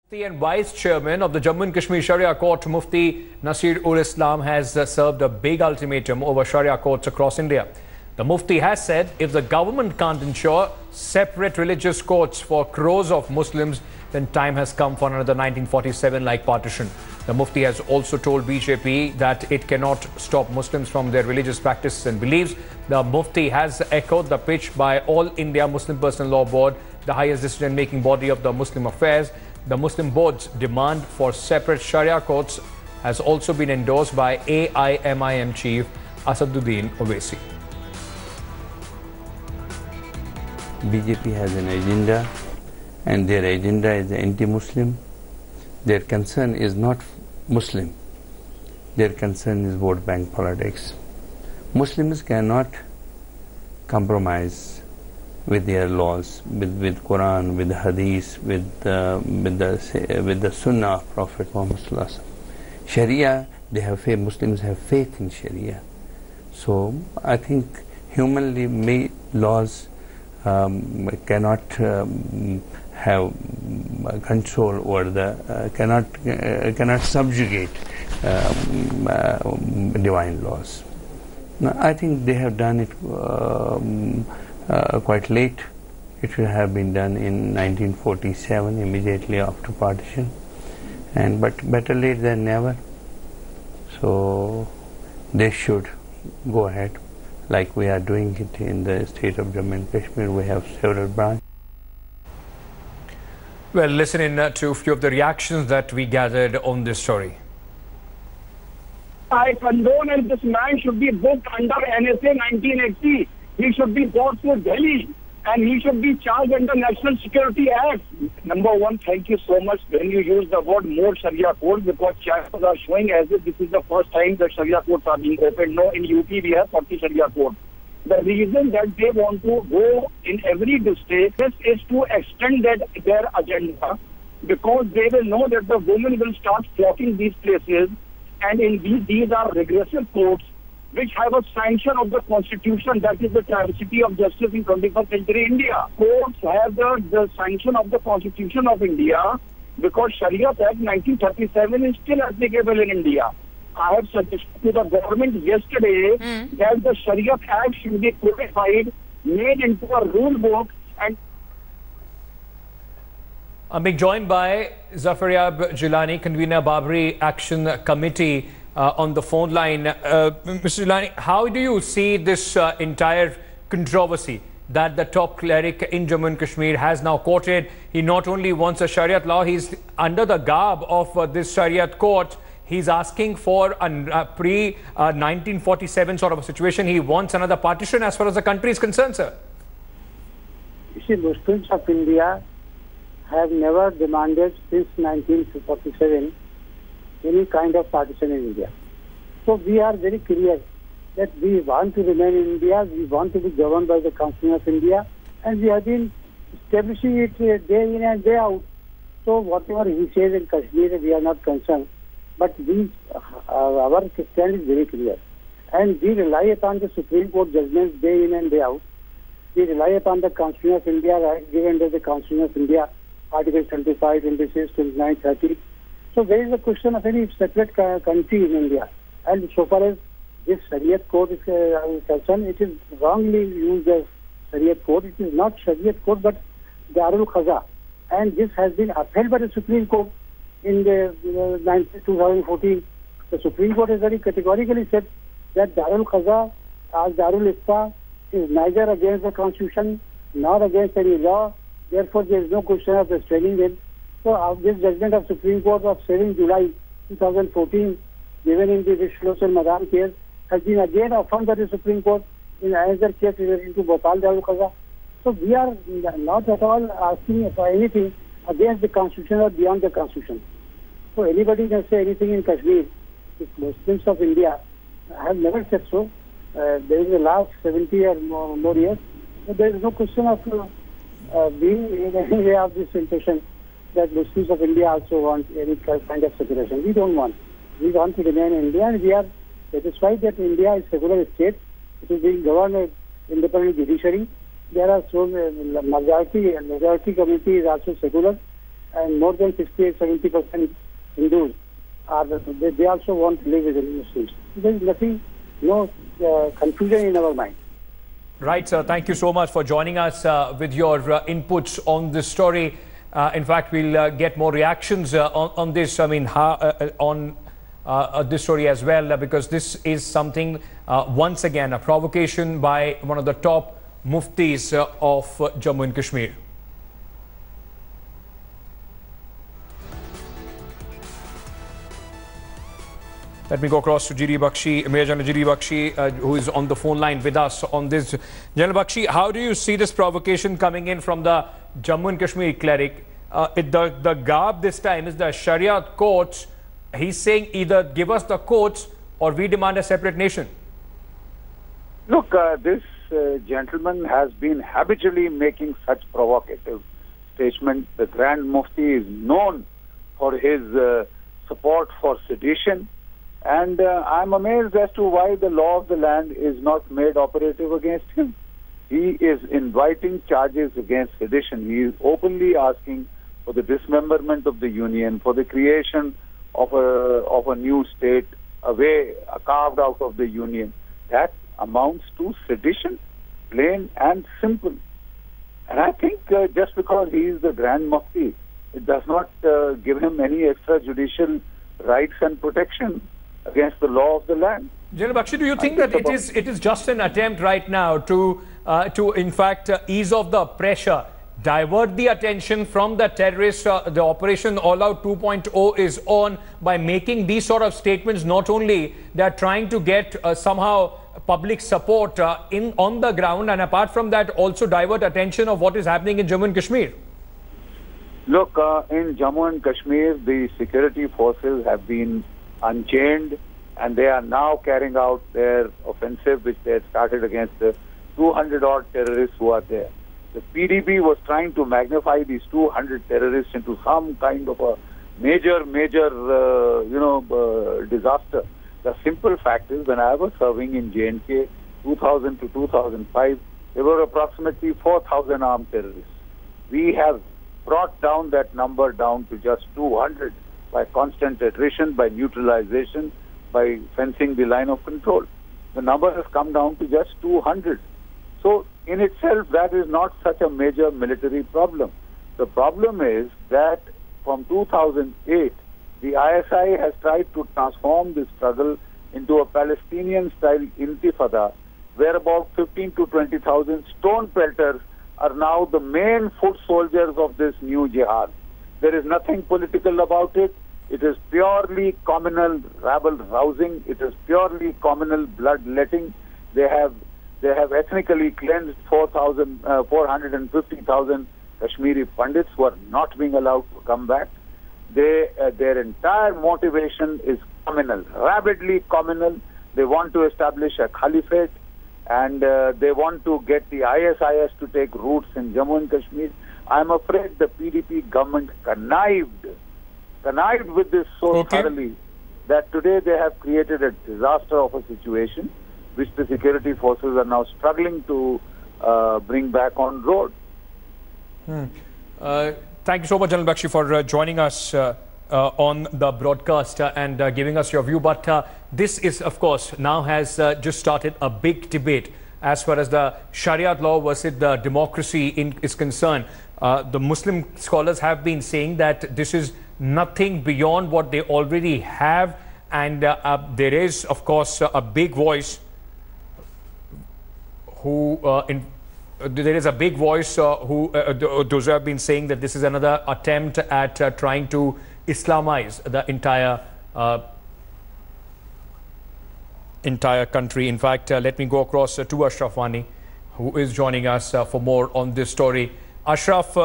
The and Vice Chairman of the Jammu and Kashmir Sharia Court, Mufti Nasir Islam, has served a big ultimatum over Sharia courts across India. The Mufti has said if the government can't ensure separate religious courts for crores of Muslims, then time has come for another 1947-like partition. The Mufti has also told BJP that it cannot stop Muslims from their religious practices and beliefs. The Mufti has echoed the pitch by All India Muslim Personal Law Board, the highest decision-making body of the Muslim affairs. The Muslim Board's demand for separate Sharia courts has also been endorsed by AIMIM Chief Asaduddin Owaisi. BJP has an agenda, and their agenda is anti-Muslim. Their concern is not Muslim. Their concern is vote bank politics. Muslims cannot compromise with their laws, with Quran, with Hadith, with the Sunnah of Prophet Muhammad Sallallahu Alaihi Wasallam. Sharia, they have faith. Muslims have faith in Sharia. So I think humanly made laws cannot have control over the cannot subjugate divine laws. Now, I think they have done it quite late. It should have been done in 1947, immediately after partition, but better late than never. So they should go ahead, like we are doing it in the state of Jammu and Kashmir. We have several branches. Well, listen in to a few of the reactions that we gathered on this story. I condone, and this man should be booked under NSA 1980. He should be brought to Delhi, and he should be charged under National Security Act. Number one, thank you so much when you use the word more Sharia courts, because chances are showing as if this is the first time that Sharia courts are being opened. No, in UP we have 40 Sharia courts. The reason that they want to go in every district is to extend their agenda, because they will know that the women will start flocking these places, and indeed these are regressive courts which have a sanction of the Constitution, that is the travesty of justice in 21st century India. Courts have the sanction of the Constitution of India, because Sharia Act 1937 is still applicable in India. I have suggested to the government yesterday that the Sharia Act should be codified, made into a rule book, and I'm being joined by Zafaryab Jilani, convener Babri Action Committee, on the phone line. Mr. Jilani, how do you see this entire controversy that the top cleric in Jammu and Kashmir has now quoted? He not only wants a Shariat law, he's under the garb of this Shariat court. He's asking for a pre-1947 sort of a situation. He wants another partition as far as the country is concerned, sir. You see, Muslims of India have never demanded since 1947 any kind of partition in India. So we are very clear that we want to remain in India, we want to be governed by the Constitution of India, and we have been establishing it day in and day out. So whatever he says in Kashmir, we are not concerned. But our stand is very clear. And we rely upon the Supreme Court judgments day in and day out. We rely upon the Constitution of India, right, given under the Constitution of India, Article 25, 26, 29, 30. So there is a question of any separate country in India. And so far as this Shariat court is concerned, it is wrongly used as Shariat court. It is not Shariat court, but Darul Qaza. And this has been upheld by the Supreme Court in the 2014. The Supreme Court has very categorically said that Darul Qaza as Darul Ifta is neither against the Constitution nor against any law. Therefore, there is no question of restraining them. So this judgment of Supreme Court of 7 July 2014, given in the Vishlos and Madan case, has been again affirmed by the Supreme Court in another case relating to Bhopal Darul Qaza. So we are not at all asking for anything against the Constitution or beyond the Constitution. So anybody can say anything in Kashmir. The Muslims of India have never said so. There is the last 70 or more years. So there is no question of being in any way of this impression that Muslims of India also want any kind of separation. We don't want. We want to remain in India, and we are satisfied that India is a secular state. It is being governed by independent judiciary. There are so majority community is also secular, and more than 68-70% Hindus they also want to live with the Muslims. There is nothing, no confusion in our mind. Right, sir. Thank you so much for joining us with your inputs on this story. In fact, we'll get more reactions on this. I mean, on this story as well, because this is something, once again, a provocation by one of the top muftis of Jammu and Kashmir. Let me go across to GD Bakshi, Major General GD Bakshi, who is on the phone line with us on this. General Bakshi, how do you see this provocation coming in from the Jammu and Kashmir cleric? The garb this time is the Sharia courts. He's saying either give us the courts or we demand a separate nation. Look, this gentleman has been habitually making such provocative statements. The Grand Mufti is known for his support for sedition. And I'm amazed as to why the law of the land is not made operative against him. He is inviting charges against sedition. He is openly asking for the dismemberment of the union, for the creation of a new state, carved out of the union. That amounts to sedition, plain and simple. And I think just because he is the Grand Mufti, it does not give him any extrajudicial rights and protection against the law of the land. General Bakshi, do you think that it is just an attempt right now to in fact ease off the pressure, divert the attention from the terrorists? The Operation All Out 2.0 is on by making these sort of statements. Not only they are trying to get somehow public support on the ground, and apart from that also divert attention of what is happening in Jammu and Kashmir. Look, in Jammu and Kashmir, the security forces have been unchained, and they are now carrying out their offensive which they had started against the 200-odd terrorists who are there. The PDP was trying to magnify these 200 terrorists into some kind of a major disaster. The simple fact is, when I was serving in J&K 2000 to 2005, there were approximately 4,000 armed terrorists. We have brought down that number down to just 200 by constant attrition, by neutralization, by fencing the line of control. The number has come down to just 200. So in itself, that is not such a major military problem. The problem is that from 2008, the ISI has tried to transform the struggle into a Palestinian-style intifada, where about 15 to 20,000 stone pelters are now the main foot soldiers of this new jihad. There is nothing political about it. It is purely communal rabble-rousing. It is purely communal bloodletting. They have ethnically cleansed 450,000 Kashmiri Pandits who are not being allowed to come back. Their entire motivation is communal, rabidly communal. They want to establish a caliphate, and they want to get the ISIS to take roots in Jammu and Kashmir. I'm afraid the PDP government connived with this so thoroughly that today they have created a disaster of a situation which the security forces are now struggling to bring back on road. Thank you so much, General Bakshi, for joining us on the broadcast and giving us your view. But this is, of course, now has just started a big debate as far as the Sharia law versus the democracy is concerned. The Muslim scholars have been saying that this is nothing beyond what they already have, and there is, of course, a big voice who those who have been saying that this is another attempt at trying to Islamize the entire country. In fact, let me go across to Ashraf Wani, who is joining us for more on this story. Ashraf,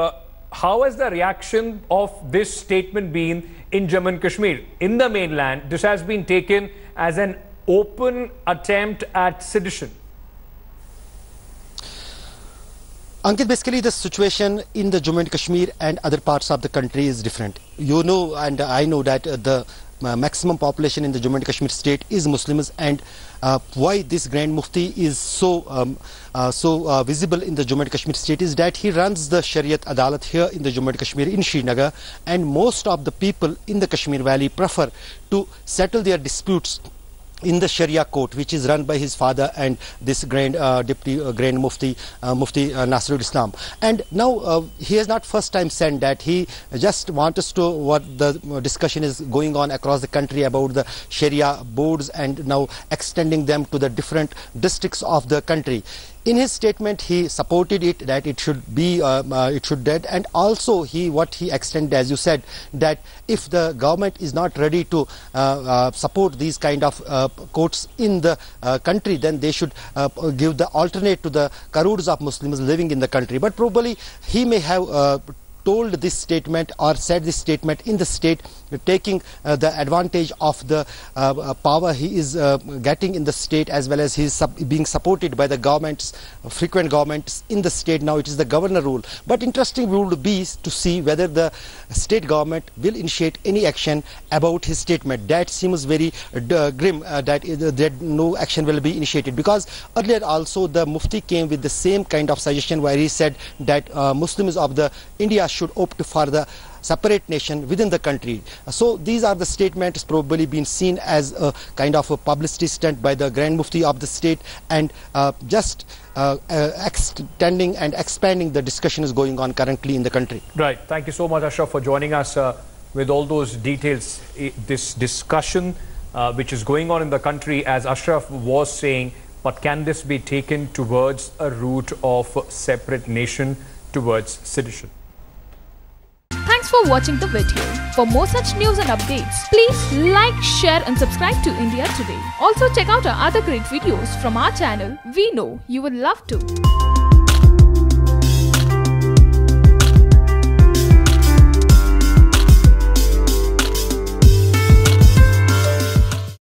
how has the reaction of this statement been in Jammu and Kashmir? In the mainland, this has been taken as an open attempt at sedition. Ankit, basically the situation in the Jammu and Kashmir and other parts of the country is different. You know, and I know that the maximum population in the Jammu and Kashmir state is Muslims, and why this Grand Mufti is so visible in the Jammu and Kashmir state is that he runs the Shariat Adalat here in the Jammu and Kashmir in Srinagar, and most of the people in the Kashmir Valley prefer to settle their disputes in the Sharia court, which is run by his father and this Grand Grand Mufti, Mufti Nasir Islam. And now he has not first time said that. He just wants us to what the discussion is going on across the country about the Sharia boards and now extending them to the different districts of the country. In his statement, he supported it, that it should be, it should dead, and also what he extended, as you said, that if the government is not ready to support these kind of courts in the country, then they should give the alternate to the crores of Muslims living in the country. But probably he may have told this statement or said this statement in the state, taking the advantage of the power he is getting in the state, as well as he is being supported by the governments, frequent governments in the state. Now it is the governor rule. But interesting would be to see whether the state government will initiate any action about his statement. That seems very grim, that no action will be initiated, because earlier also the Mufti came with the same kind of suggestion where he said that Muslims of the India should opt for the separate nation within the country. So these are the statements probably being seen as a kind of a publicity stunt by the Grand Mufti of the state, and just extending and expanding the discussion is going on currently in the country. Right. Thank you so much, Ashraf, for joining us with all those details. This discussion which is going on in the country, as Ashraf was saying, but can this be taken towards a route of separate nation, towards sedition? Thanks for watching the video. For more such news and updates, please like, share and subscribe to India Today. Also check out our other great videos from our channel. We know you would love to.